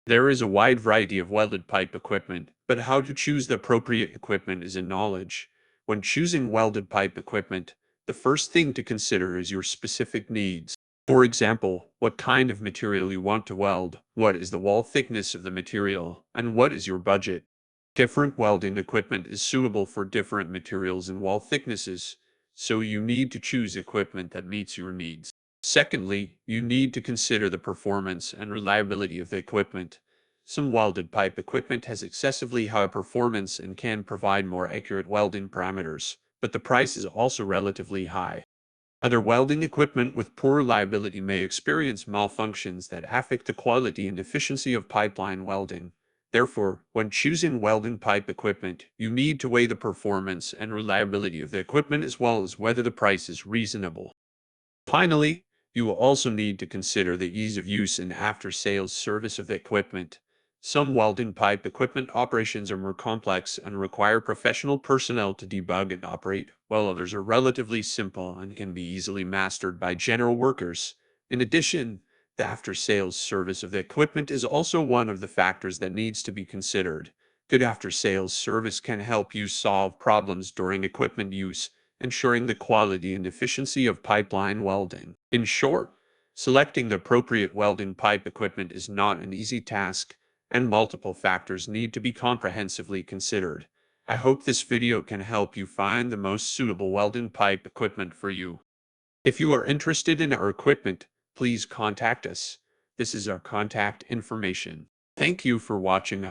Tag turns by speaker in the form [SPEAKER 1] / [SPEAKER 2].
[SPEAKER 1] There is a wide variety of welded pipe equipment, but how to choose the appropriate equipment is a knowledge. When choosing welded pipe equipment, the first thing to consider is your specific needs. For example, what kind of material you want to weld, what is the wall thickness of the material, and what is your budget. Different welding equipment is suitable for different materials and wall thicknesses, so you need to choose equipment that meets your needs. Secondly, you need to consider the performance and reliability of the equipment. Some welded pipe equipment has excessively high performance and can provide more accurate welding parameters, but the price is also relatively high. Other welding equipment with poor reliability may experience malfunctions that affect the quality and efficiency of pipeline welding. Therefore, when choosing welding pipe equipment, you need to weigh the performance and reliability of the equipment as well as whether the price is reasonable. Finally, you will also need to consider the ease of use and after-sales service of the equipment. Some welding pipe equipment operations are more complex and require professional personnel to debug and operate, while others are relatively simple and can be easily mastered by general workers. In addition, the after-sales service of the equipment is also one of the factors that needs to be considered. Good after-sales service can help you solve problems during equipment use, ensuring the quality and efficiency of pipeline welding. In short, selecting the appropriate welding pipe equipment is not an easy task, and multiple factors need to be comprehensively considered. I hope this video can help you find the most suitable welding pipe equipment for you. If you are interested in our equipment, please contact us. This is our contact information. Thank you for watching.